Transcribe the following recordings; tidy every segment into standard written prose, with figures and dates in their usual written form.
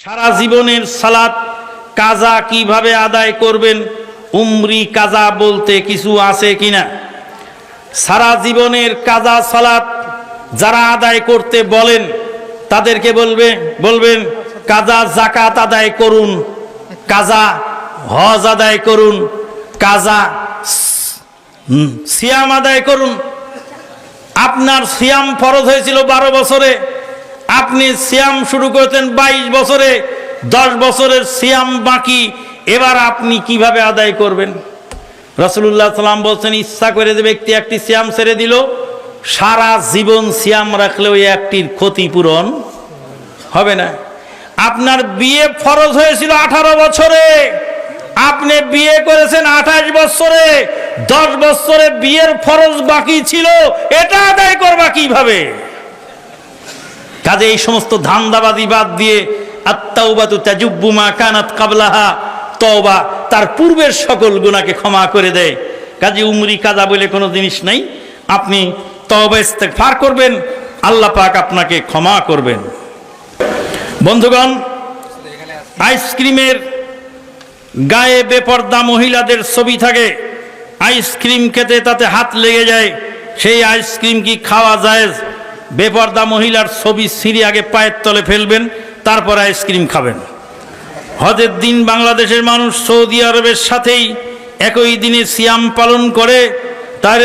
সারা জীবনের সালাত কাজা কিভাবে আদায় করবেন? উমরি কাজা বলতে কিছু আছে কিনা? সারা জীবনের কাজা সালাত যারা আদায় করতে বলেন তাদেরকে বলবেন কাজা যাকাত আদায় করুন, কাজা হজ আদায় করুন, কাজা সিয়াম আদায় করুন। আপনার সিয়াম ফরজ হয়েছিল 12 বছরে, আপনি সিয়াম শুরু করেছেন 22 বছরে, 10 বছরের সিয়াম বাকি, এবার আপনি কিভাবে আদায় করবেন? রাসূলুল্লাহ সাল্লাম বলছেন, ইচ্ছা করে যে ব্যক্তি একটি সিয়াম ছেড়ে দিল, সারা জীবন সিয়াম রাখলেও একটির ক্ষতিপূরণ হবে না। আপনার বিয়ে ফরজ হয়েছিল 18 বছরে, আপনি বিয়ে করেছেন 28 বছরে, 10 বছরে বিয়ের ফরজ বাকি ছিল, এটা আদায় করবা কিভাবে? কাজে এই সমস্ত ধান্দাবাজি বাদ দিয়ে আত-তাওবাতু তাজুব্বু মা কানাত ক্বাবলাহা, তওবা তার পূর্বের সকল গুনাহকে ক্ষমা করে দেয়। কাজে উমরি কাজা বলে কোনো জিনিস নাই, আপনি তওবা ইস্তেগফার করবেন, আল্লাহ পাক আপনাকে ক্ষমা করবেন। বন্ধুগণ, আইসক্রিমের গায়ে বেপর্দা মহিলাদের ছবি থাকে, আইসক্রিম খেতে তাতে হাত লেগে যায়, সেই আইসক্রিম কি খাওয়া জায়েজ? বেপর্দা মহিলার ছবি ছিঁড়ে আগে পায়ের তলে ফেলবেন, তারপর আইসক্রিম খাবেন। হজের দিন বাংলাদেশের মানুষ সৌদি আরবের সাথেই একই দিনে সিয়াম পালন করে, তার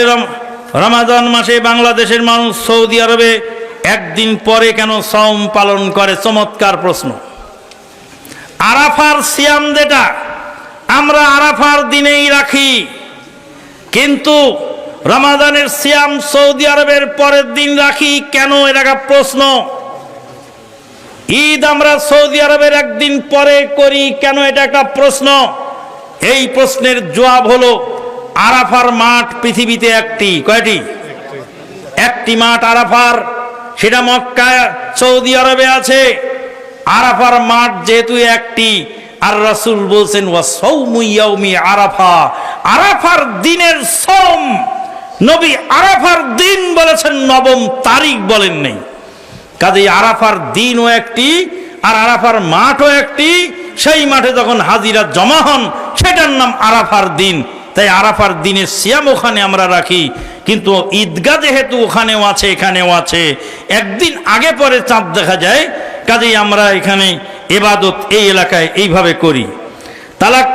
রমাদান মাসে বাংলাদেশের মানুষ সৌদি আরবে একদিন পরে কেন সওম পালন করে? চমৎকার প্রশ্ন। আরাফার সিয়াম যেটা আমরা আরাফার দিনেই রাখি, কিন্তু রমাদানের সিয়াম সৌদি আরবের পরের দিন রাখি কেন? এটা প্রশ্ন। ঈদ আমরা সৌদি আরবের একদিন পরে করি কেন? এটা একটা প্রশ্ন। এই প্রশ্নের জবাব হলো, আরাফার মাঠ পৃথিবীতে একটি। কয়টি? একটি মাঠ আরাফার, সেটা মক্কা সৌদি আরবে আছে। আরাফার মাঠ যেহেতু একটি, আর রাসূল বলছেন ওয়া সাওমু ইয়াউমি আরাফা, আরাফার দিনের সওম। নবী আরাফার দিন বলেছেন, নবম তারিখ বলেন নাই। কাজেই আরাফার দিনও একটি, আর আরাফার মাঠও একটি। সেই মাঠে যখন হাজিরা জমা হন, সেটার নাম আরাফার দিন। তাই আরাফার দিনের সিয়াম ওখানে আমরা রাখি, কিন্তু ঈদগাহ যেহেতু ওখানেও আছে এখানেও আছে, একদিন আগে পরে চাঁদ দেখা যায়, কাজেই আমরা এখানে ইবাদত এই এলাকায় এইভাবে করি। তালাক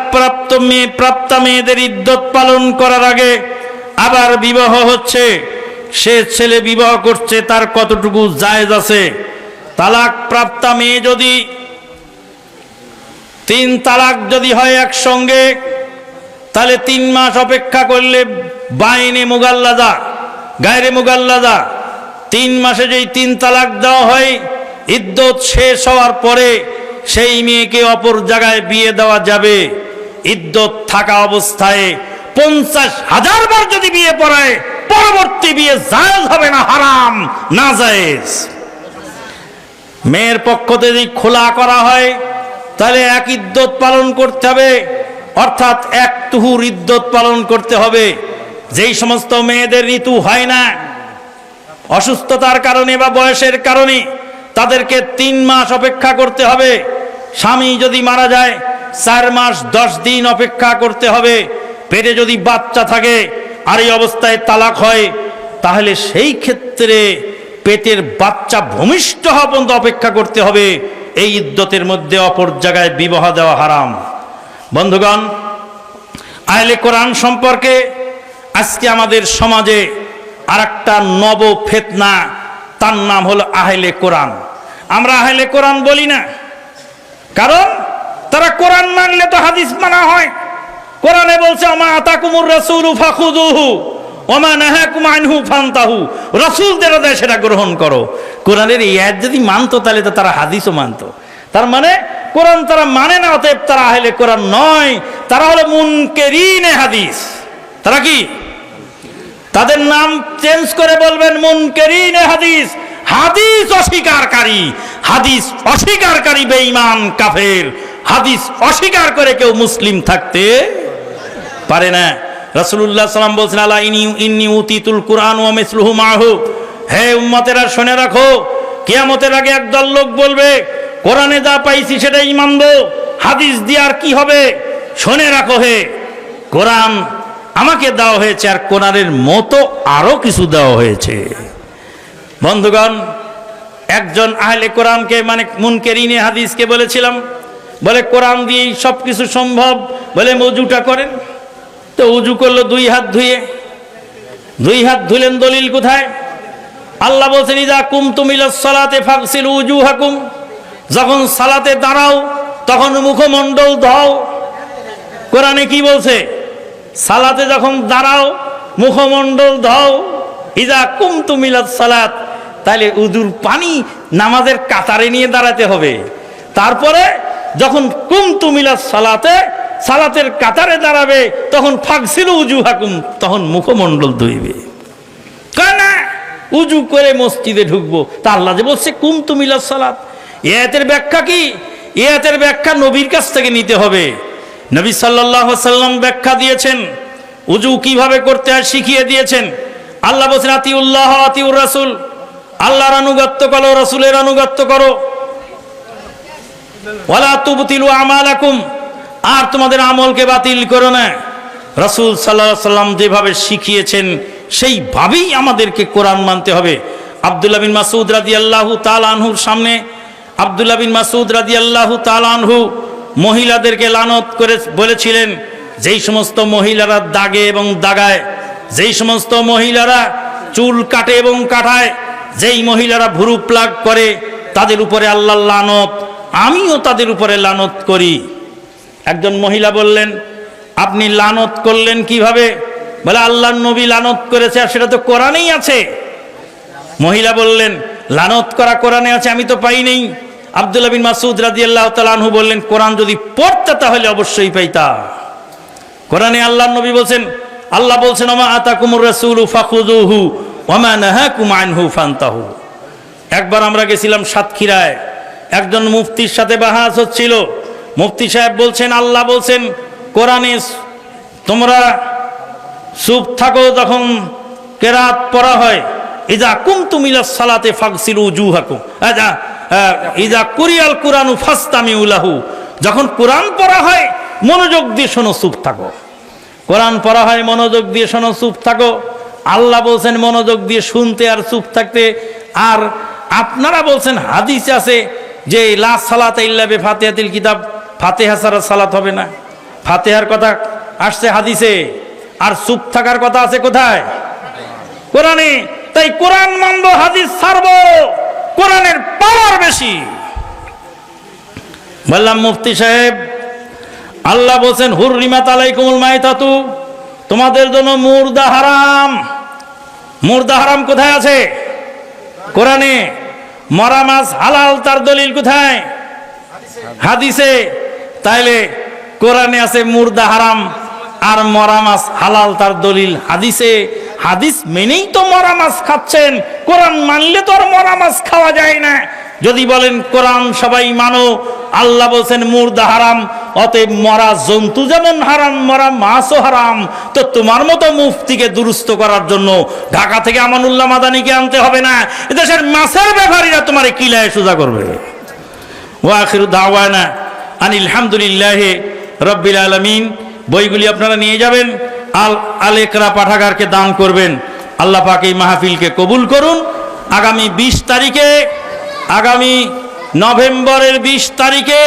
প্রাপ্ত মেয়েদের ইদ্যত পালন করার আগে আবার বিবাহ হচ্ছে, সে ছেলে বিবাহ করছে, তার কতটুকু জায়েজ আছে? তালাক প্রাপ্ত মেয়ে যদি 3 তালাক যদি হয় একসঙ্গে, তাহলে 3 মাস অপেক্ষা করলে বাইনে মুগাল্লাদা গায়রে মুগাল্লাদা, 3 মাসে যেই 3 তালাক দেওয়া হয়, ইদ্যত শেষ হওয়ার পরে সেই মেয়েকে অপর জায়গায় বিয়ে দেওয়া যাবে। ইদ্যত থাকা অবস্থায় 50,000 বার যদি বিয়ে পড়ায়, পরবর্তী বিয়ে জায়েজ হবে না, হারাম, নাজায়েজ। মেয়ের পক্ষ থেকে যদি খোলা করা হয়, তাহলে এক ইদ্যত পালন করতে হবে, অর্থাৎ 1 তুহুর ইদ্যত পালন করতে হবে। যেই সমস্ত মেয়েদের ঋতু হয় না, অসুস্থতার কারণে বা বয়সের কারণে, তাদেরকে 3 মাস অপেক্ষা করতে হবে। স্বামী যদি মারা যায়, 4 মাস 10 দিন অপেক্ষা করতে হবে। পেটে যদি বাচ্চা থাকে আর এই অবস্থায় তালাক হয়, তাহলে সেই ক্ষেত্রে পেটের বাচ্চা ভূমিষ্ঠ হওয়া পর্যন্ত অপেক্ষা করতে হবে। এই ইদ্যতের মধ্যে অপর জায়গায় বিবাহ দেওয়া হারাম। বন্ধুগণ, আহলে কোরআন সম্পর্কে আজকে আমাদের সমাজে আর একটা নব ফিতনা, তার নাম হলো আহলে কোরআন। আমরা আহলে কোরআন বলি না, কারণ তারা কোরআন মানলে তো হাদিস মানা হয়। কোরআনে বলছে ওমা আতাকুমুর রাসূলু ফাখুযুহু ওমা নাহাকুম আনহু ফান্তাহু, রাসূলদের দেয় সেটা গ্রহণ করো। কোরআনের এই আয়াত যদি মানতো, তাহলে তো তারা হাদিসও মানতো। তার মানে কোরআন তারা মানে না, অতএব তারা আহলে কোরআন নয়, তারা হলো মুনকেরিনে হাদিস। তারা কি? তাদের নাম চেঞ্জ করে বলবেন মুনকেরিনে হাদিস, হাদিস অস্বীকারী। হাদিস অস্বীকারী বেঈমান কাফের। হাদিস অস্বীকার করে কেউ মুসলিম থাকতে পারে না। রাসূলুল্লাহ সাল্লাম বলছেন, আলা ইন্নী উতিতুল কুরআন ওয়া মিসলুহু মাহু, হে উম্মতেরা শুনে রাখো, কিয়ামতের আগে একদল লোক বলবে কোরআনে যা পাইছি সেটাই মানবো, হাদিস দিয়ে আর কি হবে? শুনে রাখো হে, কোরআন আমাকে দেওয়া হয়েছে আর কোরআনের মতো আরো কিছু দেওয়া হয়েছে। বন্ধুগণ, একজন আহলে কোরআনকে মানে মুনকেরিনে হাদিসকে বলেছিলাম, বলে কোরআন দিয়েই সব কিছু সম্ভব, বলে ওযুটা করেন। তো উজু করলো দুই হাত ধুয়ে, দুই হাত ধুলেন, দলিল কোথায়? আল্লাহ বলছেন ইযা কুমতুম ইলাস সালাতে ফাগসিলু উজুহাকুম, যখন সালাতে দাঁড়াও তখন মুখমণ্ডল ধোও। কোরআনে কি বলছে? সালাতে যখন দাঁড়াও মুখমণ্ডল ধোও। ইযা কুমতুম ইলাস সালাত, তাহলে উজুর পানি নামাজের কাতারে নিয়ে দাঁড়াতে হবে। তারপরে যখন কুমতুম ইলাস সালাতে, সালাতের কাতারে দাঁড়াবে, তখন ফাগসিলু উজুহাকুম, তখন মুখমণ্ডল ধুইবে। কেন উজু করে মসজিদে ঢুকবো? তা আল্লাহ যে বলছে কুমতুম ইলাস সালাত, এই আয়াতের ব্যাখ্যা কি? এই আয়াতের ব্যাখ্যা নবীর কাছ থেকে নিতে হবে। নবী সাল্লাল্লাহু আলাইহি ওয়াসাল্লাম ব্যাখ্যা দিয়েছেন, উজু কিভাবে করতে হয় শিখিয়ে দিয়েছেন। আল্লাহ বলছেন আতিউল্লাহ আতিউর রাসূল, আল্লাহর আনুগত্য করো, রাসূলের আনুগত্য করো। ওয়ালা তুবতিলু আমালাকুম, আর তোমাদের আমলকে বাতিল করো না। রাসূল সাল্লাল্লাহু আলাইহি ওয়াসাল্লাম যেভাবে শিখিয়েছেন সেইভাবেই আমাদেরকে কোরআন মানতে হবে। আব্দুল্লাহ বিন মাসউদ রাদিয়াল্লাহু তাআলা আনহুর সামনে আব্দুল্লাহ বিন মাসউদ রাদিয়াল্লাহু তাআলা আনহু মহিলাদেরকে লানত করে বলেছিলেন, যেই সমস্ত মহিলারা দাগে এবং দাগায়, যেই সমস্ত মহিলারা চুল কাটে এবং কাটায়, যেই মহিলারা ভুরু প্লাগ করে, তাদের উপরে আল্লাহর লানত, আমিও তাদের উপরে লানত করি। একজন মহিলা বললেন, আপনি লানত করলেন কিভাবে? বলে আল্লাহর নবী লানত করেছে, আর সেটা তো কোরআনেই আছে। মহিলা বললেন, লানত করা কোরআনে আছে, আমি তো পাই নাই। আব্দুল্লাহ বিন মাসউদ রাদিয়াল্লাহু তাআলা আনহু বললেন, কোরআন যদি পড়তে তাহলে অবশ্যই পাইতা। কোরআনে আল্লাহর নবী বলছেন, আল্লাহ বলছেন ওমা আতাকুমুর রাসূলু ফাখুযুহু ওমা নাহাকুম আনহু ফান্তাহু। একবার আমরা গেছিলাম সাতক্ষীরায়, একজন মুফতির সাথে বাহাস হচ্ছিল। মুফতি সাহেব বলছেন, আল্লাহ বলছেন কোরআনে তোমরা চুপ থাকো যখন কেরাত পড়া হয়। ইযা কুমতুম ইলাস সালাতে ফাগসিলু উজুহাকুম, ইযা কুরিয়াল কুরআনু ফাসতামিউ লাহু, যখন কোরআন পড়া হয় মনোযোগ দিয়ে শোনো, চুপ থাকো। কোরআন পড়া হয় মনোযোগ দিয়ে শোনো, চুপ থাকো। আল্লাহ বলছেন মনোযোগ দিয়ে শুনতে আর চুপ থাকতে। আর আপনারা বলছেন হাদিসে আছে যে লা সালাতা ইল্লা বিফাতিহাতিল কিতাব, ফাতিহা ছাড়া সালাত হবে না। ফাতিহার কথা আসছে হাদিসে, আর চুপ থাকার কথা আছে কোথায়? কোরআনে। তাই কোরআন মানবো, হাদিস ছাড়বো, কোরআনের পাওয়ার বেশি। বললাম মুফতি সাহেব, আল্লাহ বলছেন হুররিমাত আলাইকুমুল মাইতাতু, তোমাদের জন্য মুর্দা হারাম। মুর্দা হারাম কোথায় আছে? কোরআনে। মরা মাছ হালাল, তার দলিল কোথায়? হাদিসে। তাইলে কোরআনে আছে মুর্দা হারাম, আর মরা মাছ হালাল, তার দলিল হাদিসে। হাদিস মেনেই তো মরা মাছ খাচ্ছেন, কোরআন মানলে তো আর মরা মাছ খাওয়া যায় না। যদি বলেন কোরআন সবাই মানো, আল্লাহ বলছেন মুর্দা হারাম, অতএব মরা জন্তু যেমন হারাম, মরা মাছও হারাম। তো তোমার মতো মুফতিকে দুরুস্ত করার জন্য ঢাকা থেকে আমানুল্লাহ মাদানিকে আনতে হবে না, এদেশের মাছের ব্যাপারীরা তোমারে কিলায় সোজা করবে। ওয়া আখিরু দাওয়ানা আনিল হামদুলিল্লাহি রাব্বিল আলামিন। বইগুলি আপনারা নিয়ে যাবেন, আল ইকরা পাঠাগারকে দান করবেন। আল্লাহ পাক এই মাহফিলকে কবুল করুন। আগামী 20 তারিখে, আগামী নভেম্বরের 20 তারিখে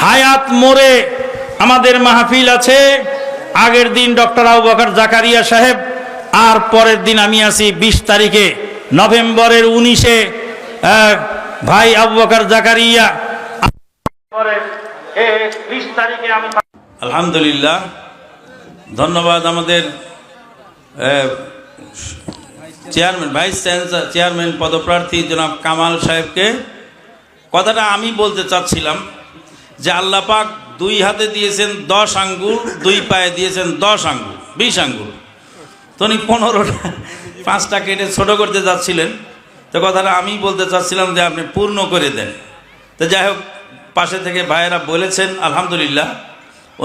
হায়াত মোড়ে আমাদের মাহফিল আছে। আগের দিন ডক্টর আবু বকর জাকারিয়া সাহেব, আর পরের দিন আমি আছি 20 তারিখে নভেম্বরের 19-এ ভাই আবু বকর জাকারিয়া। 20 তারিখে আমি। আলহামদুলিল্লাহ, ধন্যবাদ আমাদের চেয়ারম্যান, ভাইস চেয়ারম্যান পদপ্রার্থী জনাব কামাল সাহেবকে। কথাটা আমি বলতে চাচ্ছিলাম যে আল্লাহ পাক 2 হাতে দিয়েছেন 10 আঙ্গুল, 2 পায়ে দিয়েছেন 10 আঙ্গুল, 20 আঙ্গুল। তো উনি 15টা 5টা কেটে ছোট করতে যাচ্ছিলেন। তো কথাটা আমি বলতে চাচ্ছিলাম যে আপনি পূর্ণ করে দেন। তো যাই হোক, পাশে থেকে ভাইয়েরা বলেছেন, আলহামদুলিল্লাহ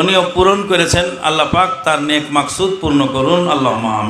উনিও পূরণ করেছেন। আল্লাহ পাক তার নেক মাকসুদ পূর্ণ করুন, আল্লাহুম্মা আমিন।